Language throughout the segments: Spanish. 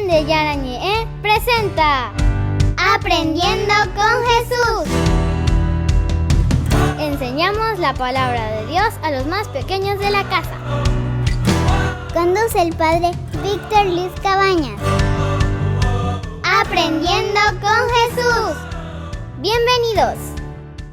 Ñan de Yarañé presenta Aprendiendo con Jesús. Enseñamos la palabra de Dios a los más pequeños de la casa. Conduce el padre Víctor Luis Cabañas. Aprendiendo con Jesús. Bienvenidos.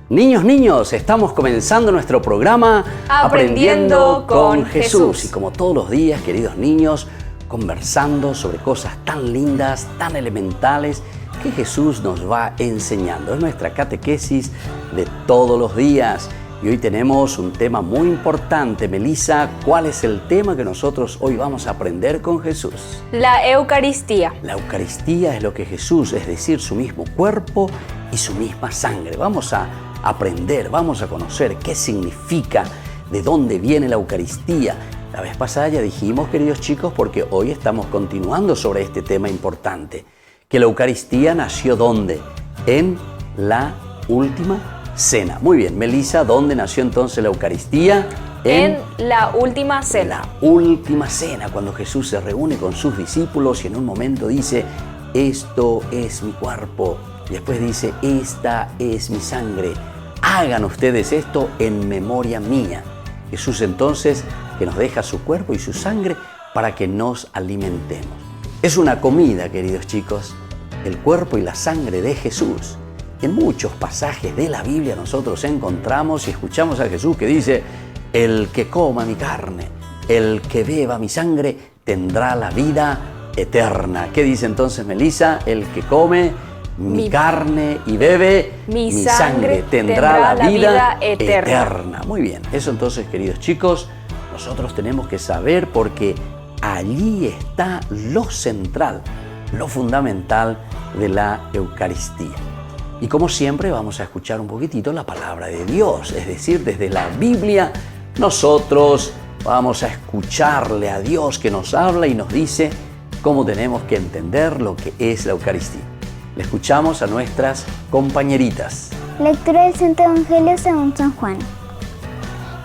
Niños, estamos comenzando nuestro programa Aprendiendo con Jesús. Y como todos los días, queridos niños, conversando sobre cosas tan lindas, tan elementales que Jesús nos va enseñando. Es nuestra catequesis de todos los días. Y hoy tenemos un tema muy importante. Melissa, ¿cuál es el tema que nosotros hoy vamos a aprender con Jesús? La Eucaristía. La Eucaristía es lo que Jesús, es decir, su mismo cuerpo y su misma sangre. Vamos a aprender, vamos a conocer qué significa, de dónde viene la Eucaristía. La vez pasada ya dijimos, queridos chicos, porque hoy estamos continuando sobre este tema importante, que la Eucaristía nació ¿dónde? En la última cena. Muy bien, Melissa, ¿dónde nació entonces la Eucaristía? En la última cena. La última cena, cuando Jesús se reúne con sus discípulos y en un momento dice, esto es mi cuerpo. Y después dice, esta es mi sangre. Hagan ustedes esto en memoria mía. Jesús entonces que nos deja su cuerpo y su sangre para que nos alimentemos. Es una comida, queridos chicos, el cuerpo y la sangre de Jesús. En muchos pasajes de la Biblia nosotros encontramos y escuchamos a Jesús que dice, el que coma mi carne, el que beba mi sangre, tendrá la vida eterna. ¿Qué dice entonces Melissa? El que come mi carne y bebe mi sangre tendrá la vida eterna. Muy bien, eso entonces, queridos chicos, nosotros tenemos que saber porque allí está lo central, lo fundamental de la Eucaristía. Y como siempre vamos a escuchar un poquitito la palabra de Dios, es decir, desde la Biblia nosotros vamos a escucharle a Dios que nos habla y nos dice cómo tenemos que entender lo que es la Eucaristía. Le escuchamos a nuestras compañeritas. Lectura del Santo Evangelio según San Juan.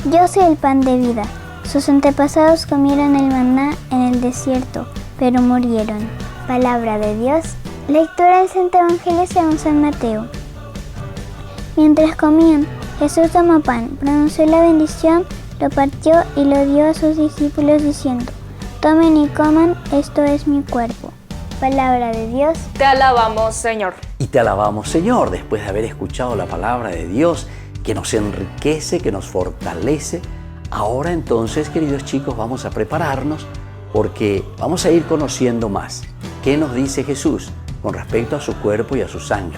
Yo soy el pan de vida. Sus antepasados comieron el maná en el desierto, pero murieron. Palabra de Dios. Lectura del Santo Evangelio según San Mateo. Mientras comían, Jesús tomó pan, pronunció la bendición, lo partió y lo dio a sus discípulos diciendo, tomen y coman, esto es mi cuerpo. Palabra de Dios. Te alabamos, Señor. Y te alabamos, Señor, después de haber escuchado la palabra de Dios que nos enriquece, que nos fortalece. Ahora entonces, queridos chicos, vamos a prepararnos porque vamos a ir conociendo más. ¿Qué nos dice Jesús con respecto a su cuerpo y a su sangre?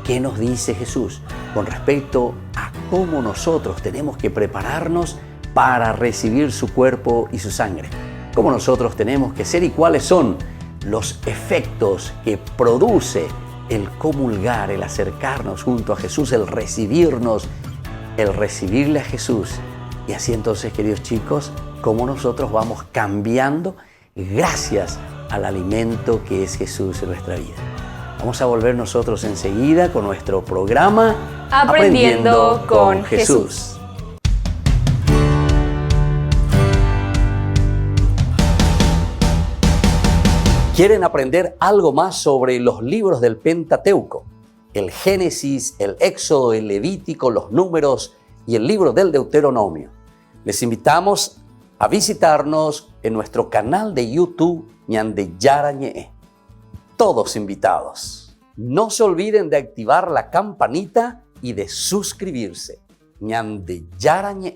¿Qué nos dice Jesús con respecto a cómo nosotros tenemos que prepararnos para recibir su cuerpo y su sangre? ¿Cómo nosotros tenemos que ser y cuáles son los efectos que produce el comulgar, el acercarnos junto a Jesús, el recibirnos, el recibirle a Jesús? Y así entonces, queridos chicos, cómo nosotros vamos cambiando gracias al alimento que es Jesús en nuestra vida. Vamos a volver nosotros enseguida con nuestro programa Aprendiendo con Jesús. ¿Quieren aprender algo más sobre los libros del Pentateuco? El Génesis, el Éxodo, el Levítico, los Números y el libro del Deuteronomio. Les invitamos a visitarnos en nuestro canal de YouTube Ñan de Yarañé. Todos invitados. No se olviden de activar la campanita y de suscribirse. Ñan de Yarañé.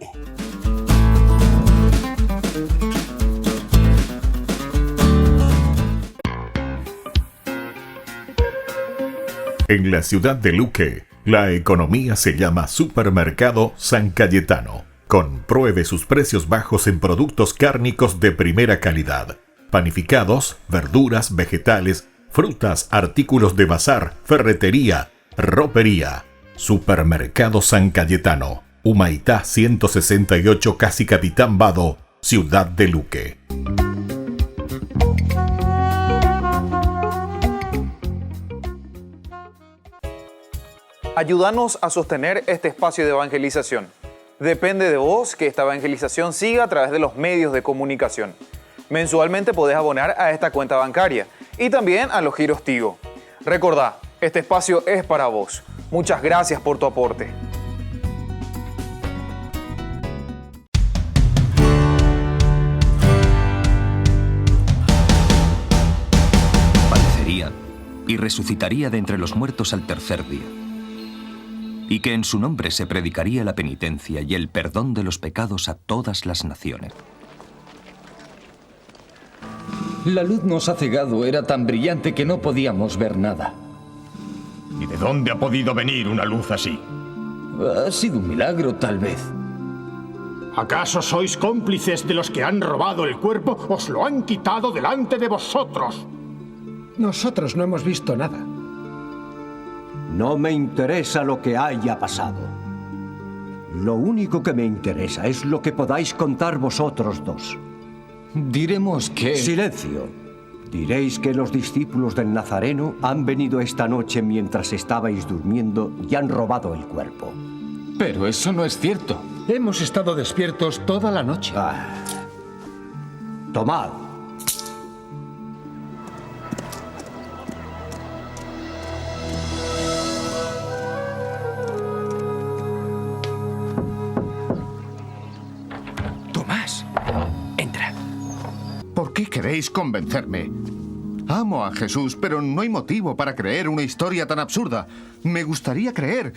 En la ciudad de Luque, la economía se llama Supermercado San Cayetano. Compruebe sus precios bajos en productos cárnicos de primera calidad. Panificados, verduras, vegetales, frutas, artículos de bazar, ferretería, ropería. Supermercado San Cayetano. Humaitá 168, Casi Capitán Vado, ciudad de Luque. Ayúdanos a sostener este espacio de evangelización. Depende de vos que esta evangelización siga a través de los medios de comunicación. Mensualmente podés abonar a esta cuenta bancaria y también a los Giros Tigo. Recordá, este espacio es para vos. Muchas gracias por tu aporte. Padecería y resucitaría de entre los muertos al tercer día, y que en su nombre se predicaría la penitencia y el perdón de los pecados a todas las naciones. La luz nos ha cegado, era tan brillante que no podíamos ver nada. ¿Y de dónde ha podido venir una luz así? Ha sido un milagro, tal vez. ¿Acaso sois cómplices de los que han robado el cuerpo? ¿Os lo han quitado delante de vosotros? Nosotros no hemos visto nada. No me interesa lo que haya pasado. Lo único que me interesa es lo que podáis contar vosotros dos. Diremos que... ¡Silencio! Diréis que los discípulos del Nazareno han venido esta noche mientras estabais durmiendo y han robado el cuerpo. Pero eso no es cierto. Hemos estado despiertos toda la noche. Tomad. Tomás, entra. ¿Por qué queréis convencerme? Amo a Jesús, pero no hay motivo para creer una historia tan absurda. Me gustaría creer,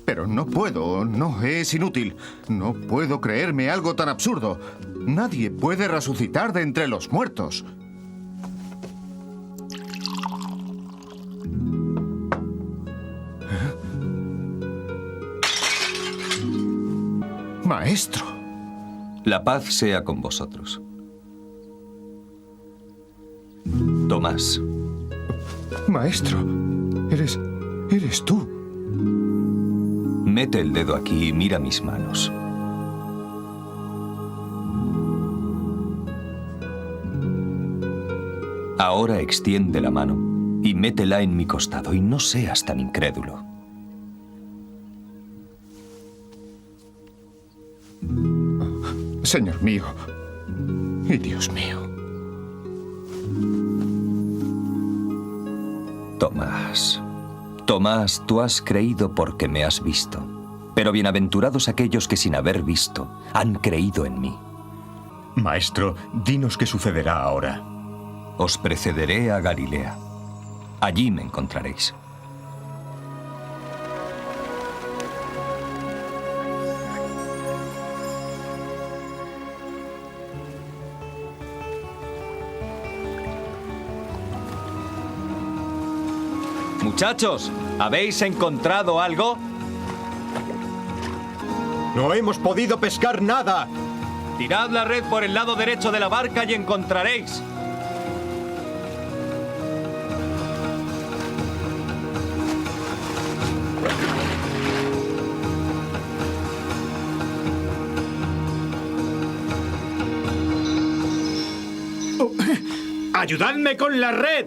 pero no puedo, no, es inútil. No puedo creerme algo tan absurdo. Nadie puede resucitar de entre los muertos. Maestro. La paz sea con vosotros. Tomás. Maestro, eres tú. Mete el dedo aquí y mira mis manos. Ahora extiende la mano y métela en mi costado y no seas tan incrédulo. Señor mío y Dios mío. Tomás, Tomás, tú has creído porque me has visto. Pero bienaventurados aquellos que sin haber visto han creído en mí. Maestro, dinos qué sucederá ahora. Os precederé a Galilea. Allí me encontraréis. Muchachos, ¿habéis encontrado algo? No hemos podido pescar nada. Tirad la red por el lado derecho de la barca y encontraréis. ¡Ayudadme con la red!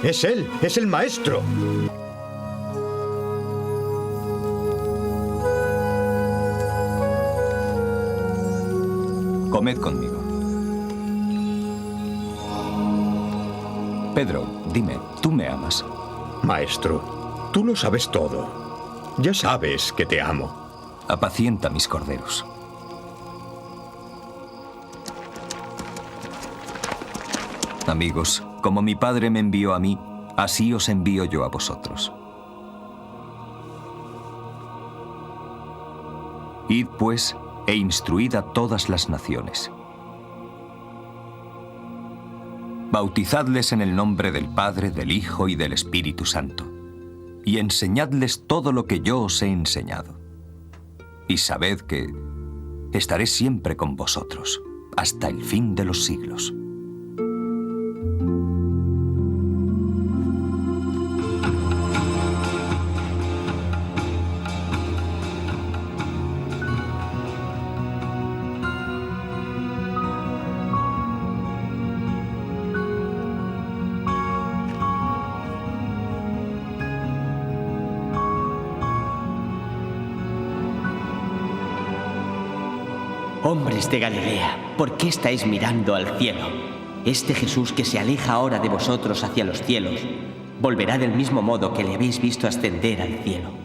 Es él, es el maestro. Comed conmigo. Pedro, dime, ¿tú me amas? Maestro, tú lo sabes todo. Ya sabes que te amo. Apacienta mis corderos. Amigos, como mi Padre me envió a mí, así os envío yo a vosotros. Id, pues, e instruid a todas las naciones. Bautizadles en el nombre del Padre, del Hijo y del Espíritu Santo, y enseñadles todo lo que yo os he enseñado. Y sabed que estaré siempre con vosotros, hasta el fin de los siglos. Hombres de Galilea, ¿por qué estáis mirando al cielo? Este Jesús que se aleja ahora de vosotros hacia los cielos, volverá del mismo modo que le habéis visto ascender al cielo.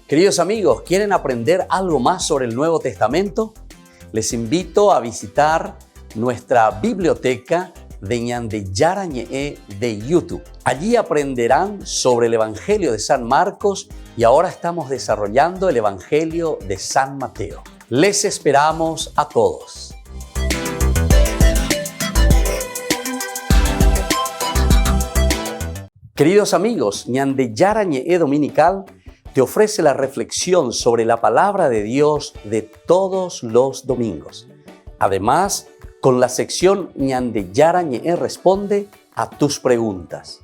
Queridos amigos, ¿quieren aprender algo más sobre el Nuevo Testamento? Les invito a visitar nuestra biblioteca de Ñande Yarañe de YouTube. Allí aprenderán sobre el Evangelio de San Marcos y ahora estamos desarrollando el Evangelio de San Mateo. Les esperamos a todos. Queridos amigos, Ñande Yarañe Dominical te ofrece la reflexión sobre la palabra de Dios de todos los domingos. Además, con la sección Ñande Yarañe responde a tus preguntas.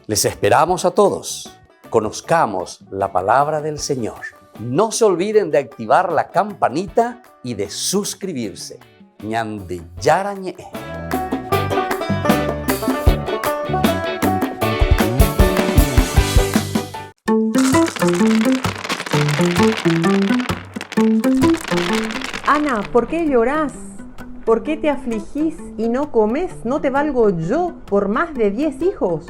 Les esperamos a todos. Conozcamos la palabra del Señor. No se olviden de activar la campanita y de suscribirse. Ñande Yarañe. Ana, ¿por qué llorás? ¿Por qué te afligís y no comes? ¿No te valgo yo por más de 10 hijos?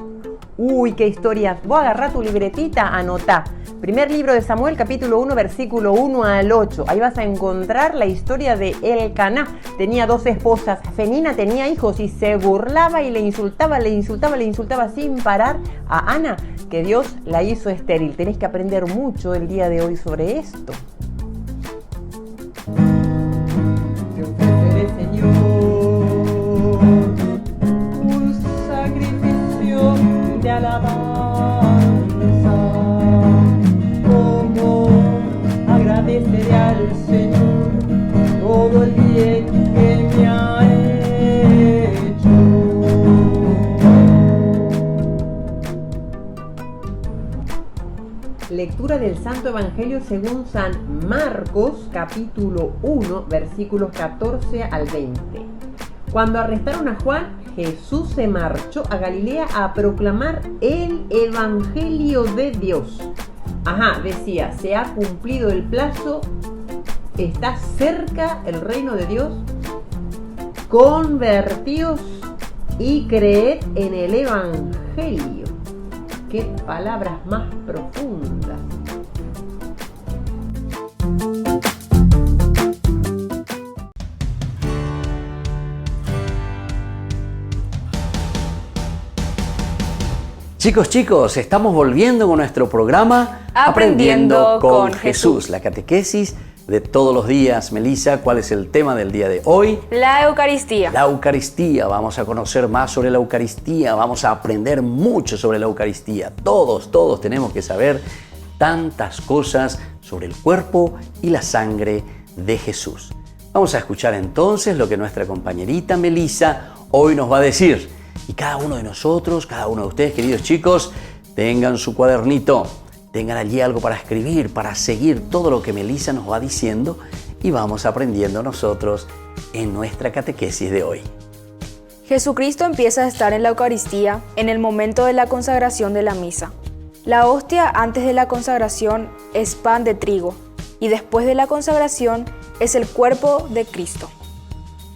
Uy, qué historias. Vos agarrá tu libretita, anotá. Primer libro de Samuel, capítulo 1, versículo 1 al 8. Ahí vas a encontrar la historia de Elcaná. Tenía 2 esposas. Fenina tenía hijos y se burlaba y le insultaba sin parar a Ana, que Dios la hizo estéril. Tenés que aprender mucho el día de hoy sobre esto. Te ofreceré, Señor, un sacrificio de alabanza. Como agradeceré al Señor todo el bien que me ha hecho. Lectura del Santo Evangelio según San Marcos, capítulo 1, versículos 14 al 20. Cuando arrestaron a Juan, Jesús se marchó a Galilea a proclamar el Evangelio de Dios. Decía, se ha cumplido el plazo, está cerca el reino de Dios. Convertíos y creed en el Evangelio. Qué palabras más profundas. Chicos, estamos volviendo con nuestro programa Aprendiendo con Jesús. La catequesis de todos los días. Melissa, ¿cuál es el tema del día de hoy? La Eucaristía. La Eucaristía. Vamos a conocer más sobre la Eucaristía. Vamos a aprender mucho sobre la Eucaristía. Todos tenemos que saber tantas cosas sobre el cuerpo y la sangre de Jesús. Vamos a escuchar entonces lo que nuestra compañerita Melissa hoy nos va a decir. Y cada uno de nosotros, cada uno de ustedes, queridos chicos, tengan su cuadernito, tengan allí algo para escribir, para seguir todo lo que Melissa nos va diciendo y vamos aprendiendo nosotros en nuestra catequesis de hoy. Jesucristo empieza a estar en la Eucaristía en el momento de la consagración de la misa. La hostia antes de la consagración es pan de trigo y después de la consagración es el cuerpo de Cristo.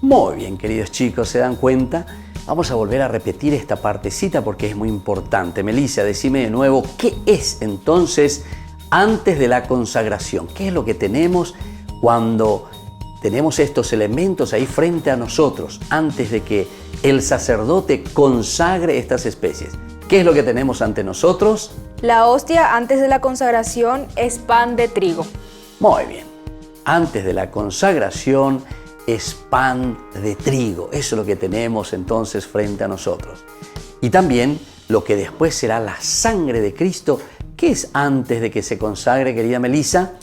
Muy bien, queridos chicos, ¿se dan cuenta? Vamos a volver a repetir esta partecita porque es muy importante. Melissa, decime de nuevo, ¿qué es entonces antes de la consagración? ¿Qué es lo que tenemos cuando tenemos estos elementos ahí frente a nosotros antes de que el sacerdote consagre estas especies? ¿Qué es lo que tenemos ante nosotros? La hostia antes de la consagración es pan de trigo. Muy bien. antes de la consagración es pan de trigo. Eso es lo que tenemos entonces frente a nosotros. Y también lo que después será la sangre de Cristo. ¿Qué es antes de que se consagre, querida Melissa?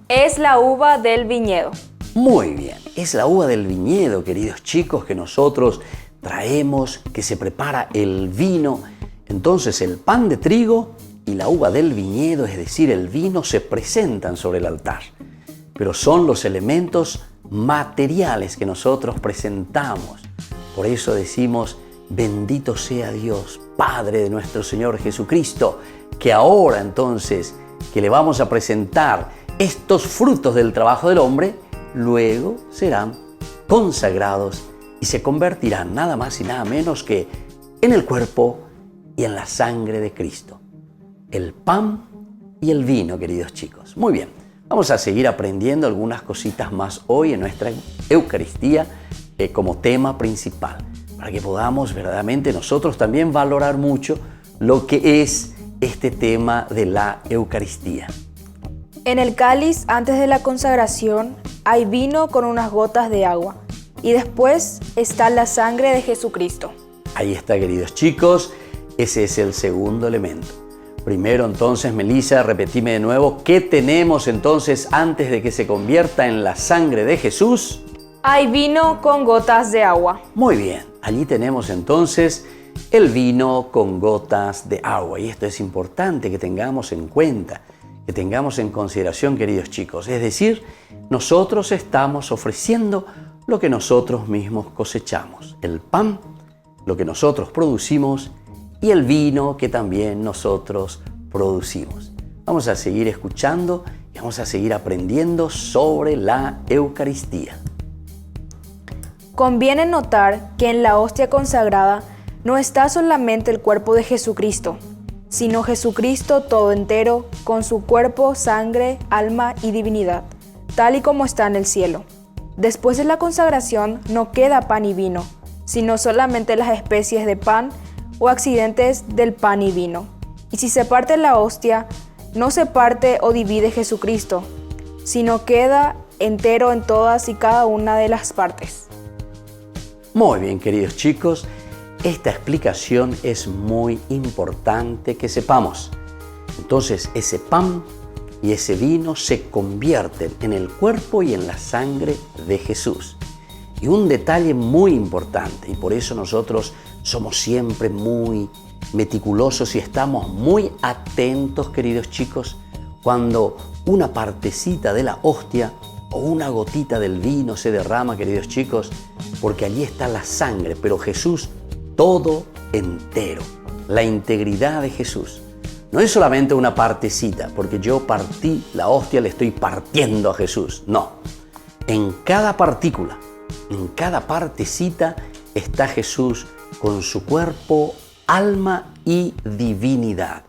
Es la uva del viñedo. Muy bien, es la uva del viñedo, queridos chicos, que nosotros traemos, que se prepara el vino. Entonces el pan de trigo y la uva del viñedo, es decir, el vino, se presentan sobre el altar. Pero son los elementos materiales que nosotros presentamos. Por eso decimos, bendito sea Dios, Padre de nuestro Señor Jesucristo, que ahora entonces que le vamos a presentar estos frutos del trabajo del hombre, luego serán consagrados y se convertirán nada más y nada menos que en el cuerpo y en la sangre de Cristo. El pan y el vino, queridos chicos. Muy bien, vamos a seguir aprendiendo algunas cositas más hoy en nuestra Eucaristía como tema principal, para que podamos verdaderamente nosotros también valorar mucho lo que es este tema de la Eucaristía. En el cáliz, antes de la consagración, hay vino con unas gotas de agua. Y después está la sangre de Jesucristo. Ahí está, queridos chicos. Ese es el segundo elemento. Primero, entonces, Melissa, repetime de nuevo. ¿Qué tenemos entonces antes de que se convierta en la sangre de Jesús? Hay vino con gotas de agua. Muy bien. Allí tenemos entonces el vino con gotas de agua. Y esto es importante que tengamos en cuenta, que tengamos en consideración, queridos chicos. Es decir, nosotros estamos ofreciendo lo que nosotros mismos cosechamos. El pan, lo que nosotros producimos, y el vino que también nosotros producimos. Vamos a seguir escuchando y vamos a seguir aprendiendo sobre la Eucaristía. Conviene notar que en la hostia consagrada no está solamente el cuerpo de Jesucristo, sino Jesucristo todo entero, con su cuerpo, sangre, alma y divinidad, tal y como está en el cielo. Después de la consagración no queda pan y vino, sino solamente las especies de pan o accidentes del pan y vino. Y si se parte la hostia, no se parte o divide Jesucristo, sino queda entero en todas y cada una de las partes. Muy bien, queridos chicos, esta explicación es muy importante que sepamos. Entonces, ese pan y ese vino se convierten en el cuerpo y en la sangre de Jesús. Y un detalle muy importante, y por eso nosotros somos siempre muy meticulosos y estamos muy atentos, queridos chicos, cuando una partecita de la hostia o una gotita del vino se derrama, queridos chicos, porque allí está la sangre, pero Jesús todo entero, la integridad de Jesús. No es solamente una partecita, porque yo partí la hostia, le estoy partiendo a Jesús. No, en cada partícula, en cada partecita está Jesús con su cuerpo, alma y divinidad.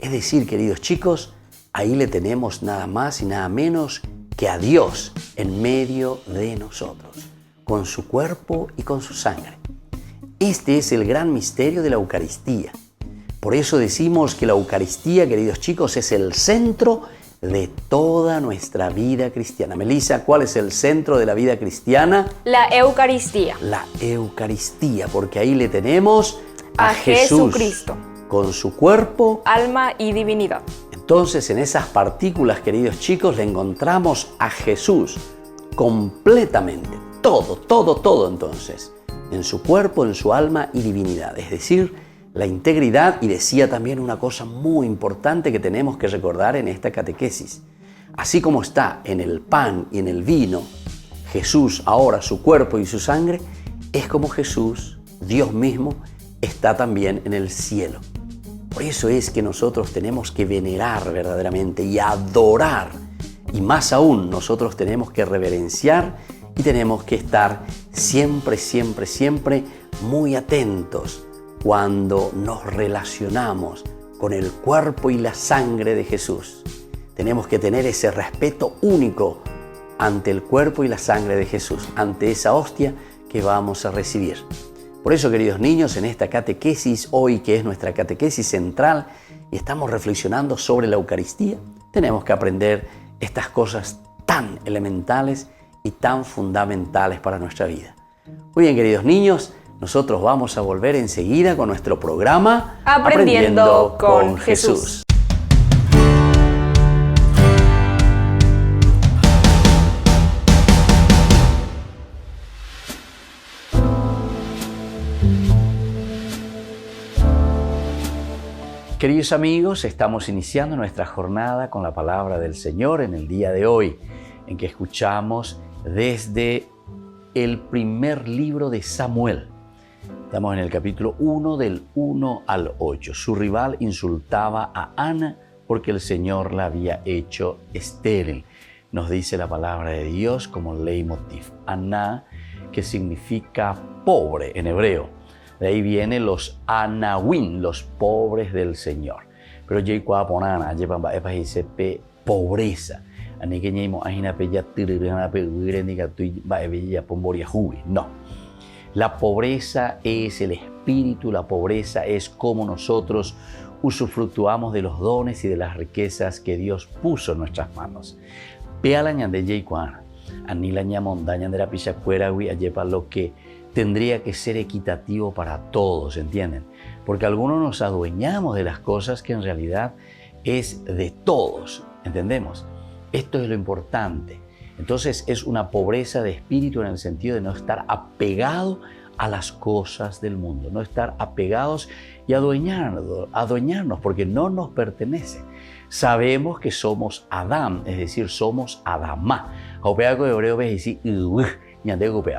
Es decir, queridos chicos, ahí le tenemos nada más y nada menos que a Dios en medio de nosotros, con su cuerpo y con su sangre. Este es el gran misterio de la Eucaristía. Por eso decimos que la Eucaristía, queridos chicos, es el centro de toda nuestra vida cristiana. Melissa, ¿cuál es el centro de la vida cristiana? La Eucaristía. La Eucaristía, porque ahí le tenemos a Jesucristo, con su cuerpo, alma y divinidad. Entonces, en esas partículas, queridos chicos, le encontramos a Jesús completamente, todo entonces, en su cuerpo, en su alma y divinidad, es decir, la integridad. Y decía también una cosa muy importante que tenemos que recordar en esta catequesis. Así como está en el pan y en el vino, Jesús ahora, su cuerpo y su sangre, es como Jesús, Dios mismo, está también en el cielo. Por eso es que nosotros tenemos que venerar verdaderamente y adorar. Y más aún, nosotros tenemos que reverenciar y tenemos que estar siempre muy atentos cuando nos relacionamos con el cuerpo y la sangre de Jesús. Tenemos que tener ese respeto único ante el cuerpo y la sangre de Jesús, ante esa hostia que vamos a recibir. Por eso, queridos niños, en esta catequesis, hoy que es nuestra catequesis central, y estamos reflexionando sobre la Eucaristía, tenemos que aprender estas cosas tan elementales y tan fundamentales para nuestra vida. Muy bien, queridos niños, nosotros vamos a volver enseguida con nuestro programa Aprendiendo con Jesús. Queridos amigos, estamos iniciando nuestra jornada con la palabra del Señor en el día de hoy, en que escuchamos desde el primer libro de Samuel. Estamos en el capítulo 1 del 1 al 8. Su rival insultaba a Ana porque el Señor la había hecho estéril. Nos dice la palabra de Dios como leitmotiv. Ana, que significa pobre en hebreo. De ahí vienen los Anawin, los pobres del Señor. Pero ya ponana, dice pobreza. No. La pobreza es el espíritu, la pobreza es cómo nosotros usufructuamos de los dones y de las riquezas que Dios puso en nuestras manos. Lo que tendría que ser equitativo para todos, ¿entienden? Porque algunos nos adueñamos de las cosas que en realidad es de todos, ¿entendemos? Esto es lo importante. Entonces es una pobreza de espíritu en el sentido de no estar apegado a las cosas del mundo, no estar apegados y adueñarnos porque no nos pertenece. Sabemos que somos Adán, es decir, somos Adamá.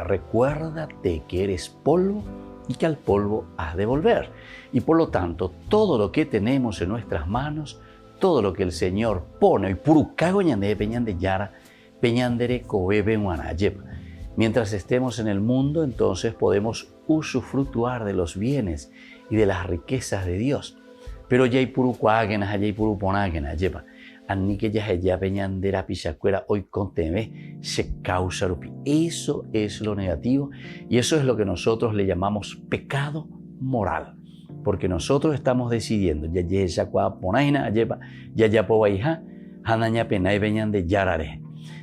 Recuérdate que eres polvo y que al polvo has de volver. Y por lo tanto, todo lo que tenemos en nuestras manos, todo lo que el Señor pone, mientras estemos en el mundo, entonces podemos usufructuar de los bienes y de las riquezas de Dios. Pero ya hay puru cuágenas, ya hay puru ponágenas, lleva. Hoy conteme se causa rupi. Eso es lo negativo y eso es lo que nosotros le llamamos pecado moral. Porque nosotros estamos decidiendo,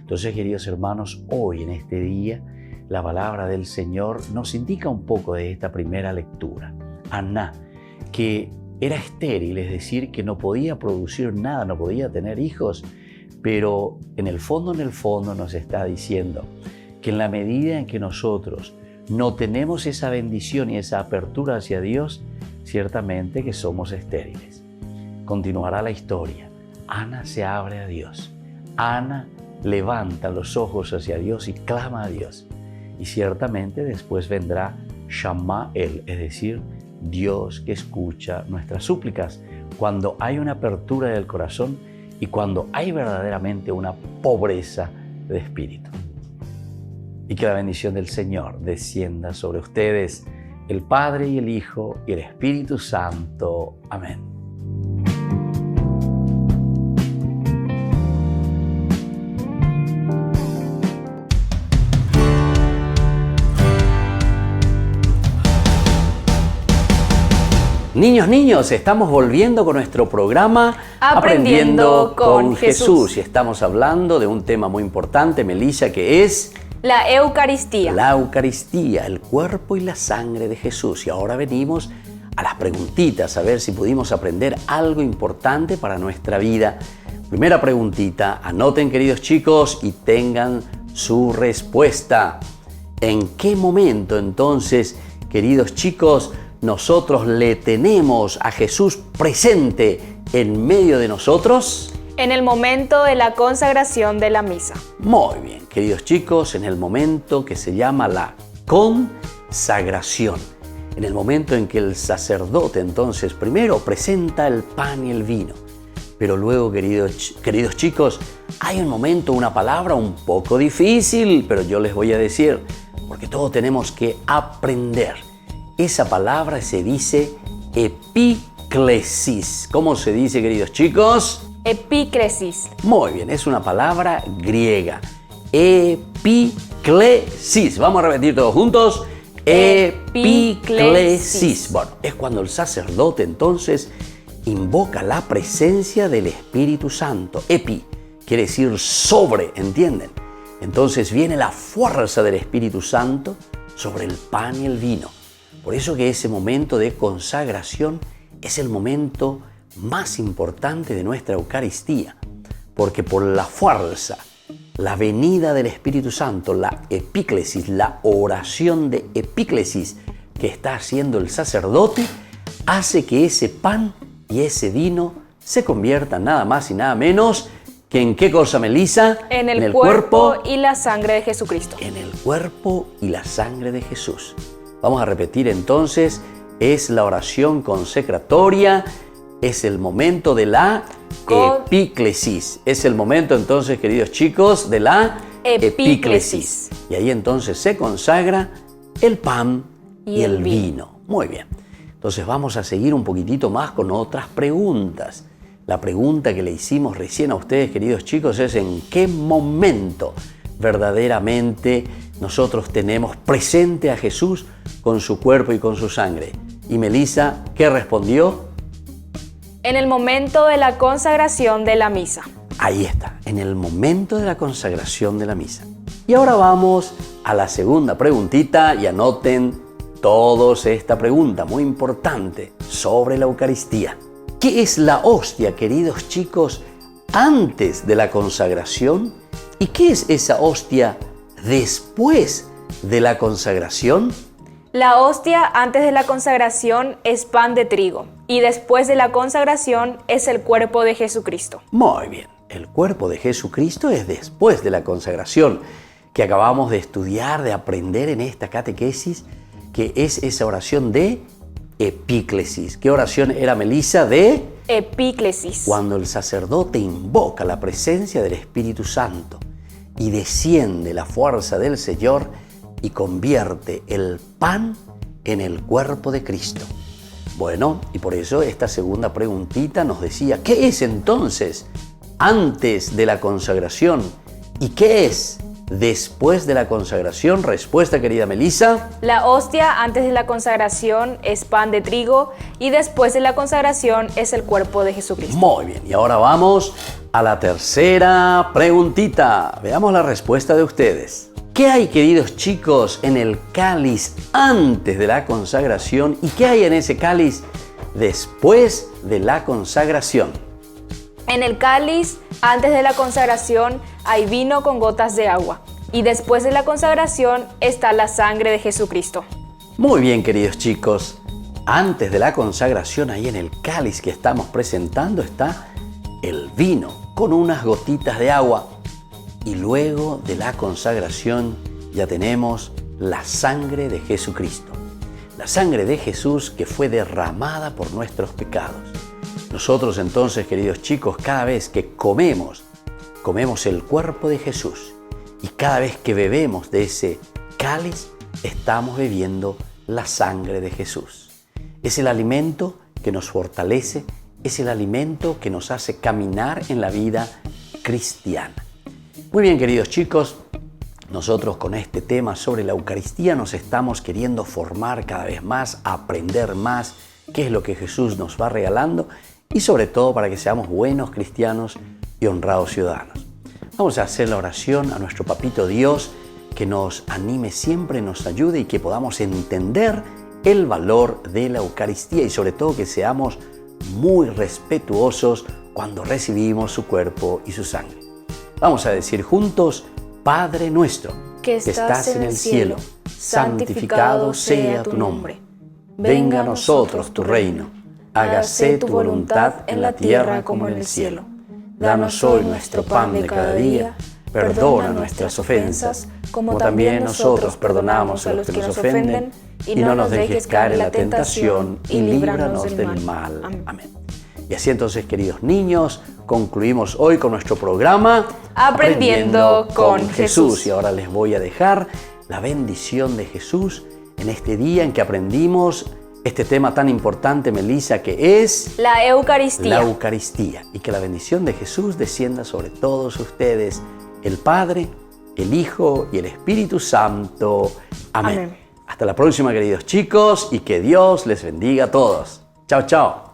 entonces, queridos hermanos, hoy en este día, la palabra del Señor nos indica un poco de esta primera lectura. Ana, que era estéril, es decir, que no podía producir nada, no podía tener hijos, pero en el fondo nos está diciendo que en la medida en que nosotros no tenemos esa bendición y esa apertura hacia Dios, ciertamente que somos estériles. Continuará la historia. Ana se abre a Dios. Ana levanta los ojos hacia Dios y clama a Dios. Y ciertamente después vendrá Shamael, es decir, Dios que escucha nuestras súplicas cuando hay una apertura del corazón y cuando hay verdaderamente una pobreza de espíritu. Y que la bendición del Señor descienda sobre ustedes, el Padre y el Hijo y el Espíritu Santo. Amén. Niños, estamos volviendo con nuestro programa Aprendiendo con Jesús. Y estamos hablando de un tema muy importante, Melissa, que es la Eucaristía. La Eucaristía, el cuerpo y la sangre de Jesús. Y ahora venimos a las preguntitas, a ver si pudimos aprender algo importante para nuestra vida. Primera preguntita, anoten, queridos chicos, y tengan su respuesta. ¿En qué momento entonces, queridos chicos, nosotros le tenemos a Jesús presente en medio de nosotros? En el momento de la consagración de la misa. Muy bien, queridos chicos, en el momento que se llama la consagración. En el momento en que el sacerdote entonces primero presenta el pan y el vino. Pero luego, queridos chicos, hay un momento, una palabra un poco difícil, pero yo les voy a decir, porque todos tenemos que aprender. Esa palabra se dice epíclesis. ¿Cómo se dice, queridos chicos? Epíclesis. Muy bien, es una palabra griega. Epíclesis. Vamos a repetir todos juntos. Epíclesis. Bueno, es cuando el sacerdote entonces invoca la presencia del Espíritu Santo. Epi, quiere decir sobre, ¿entienden? Entonces viene la fuerza del Espíritu Santo sobre el pan y el vino. Por eso que ese momento de consagración es el momento más importante de nuestra Eucaristía, porque por la fuerza, la venida del Espíritu Santo, la epíclesis, la oración de epíclesis que está haciendo el sacerdote, hace que ese pan y ese vino se conviertan nada más y nada menos que ¿en qué cosa, Melissa? En el cuerpo y la sangre de Jesucristo. En el cuerpo y la sangre de Jesús. Vamos a repetir entonces, es la oración consecratoria, es el momento de la epíclesis. Es el momento entonces, queridos chicos, de la epíclesis. Y ahí entonces se consagra el pan y el vino. Muy bien. Entonces vamos a seguir un poquitito más con otras preguntas. La pregunta que le hicimos recién a ustedes, queridos chicos, es ¿en qué momento verdaderamente nosotros tenemos presente a Jesús con su cuerpo y con su sangre? Y Melissa, ¿qué respondió? En el momento de la consagración de la misa. Ahí está, en el momento de la consagración de la misa. Y ahora vamos a la segunda preguntita y anoten todos esta pregunta muy importante sobre la Eucaristía. ¿Qué es la hostia, queridos chicos, antes de la consagración? ¿Y qué es esa hostia después de la consagración? La hostia antes de la consagración es pan de trigo y después de la consagración es el cuerpo de Jesucristo. Muy bien, el cuerpo de Jesucristo es después de la consagración que acabamos de estudiar, de aprender en esta catequesis, que es esa oración de epíclesis. ¿Qué oración era, Melissa? De epíclesis. Cuando el sacerdote invoca la presencia del Espíritu Santo y desciende la fuerza del Señor y convierte el pan en el cuerpo de Cristo. Bueno, y por eso esta segunda preguntita nos decía, ¿qué es entonces antes de la consagración? ¿Y qué es después de la consagración? Respuesta, querida Melissa. La hostia antes de la consagración es pan de trigo y después de la consagración es el cuerpo de Jesucristo. Muy bien, y ahora vamos a la tercera preguntita. Veamos la respuesta de ustedes. ¿Qué hay, queridos chicos, en el cáliz antes de la consagración y qué hay en ese cáliz después de la consagración? En el cáliz, antes de la consagración, hay vino con gotas de agua. Y después de la consagración está la sangre de Jesucristo. Muy bien, queridos chicos. Antes de la consagración, ahí en el cáliz que estamos presentando, está el vino con unas gotitas de agua. Y luego de la consagración ya tenemos la sangre de Jesucristo. La sangre de Jesús que fue derramada por nuestros pecados. Nosotros entonces, queridos chicos, cada vez que comemos el cuerpo de Jesús y cada vez que bebemos de ese cáliz, estamos bebiendo la sangre de Jesús. Es el alimento que nos fortalece, es el alimento que nos hace caminar en la vida cristiana. Muy bien, queridos chicos, nosotros con este tema sobre la Eucaristía nos estamos queriendo formar cada vez más, aprender más qué es lo que Jesús nos va regalando y sobre todo para que seamos buenos cristianos y honrados ciudadanos. Vamos a hacer la oración a nuestro Papito Dios, que nos anime siempre, nos ayude y que podamos entender el valor de la Eucaristía y sobre todo que seamos muy respetuosos cuando recibimos su cuerpo y su sangre. Vamos a decir juntos, Padre nuestro, que estás en el cielo, santificado sea tu nombre. Venga a nosotros tu reino, hágase tu voluntad en la tierra como en el cielo. Danos hoy nuestro pan de cada día, perdona nuestras ofensas, como también nosotros perdonamos a los que nos ofenden, y no nos dejes caer en la tentación, y líbranos del mal. Amén. Y así entonces, queridos niños, concluimos hoy con nuestro programa Aprendiendo con Jesús. Y ahora les voy a dejar la bendición de Jesús en este día en que aprendimos este tema tan importante, Melissa, que es la Eucaristía. La Eucaristía. Y que la bendición de Jesús descienda sobre todos ustedes, el Padre, el Hijo y el Espíritu Santo. Amén. Hasta la próxima, queridos chicos, y que Dios les bendiga a todos. Chao, chao.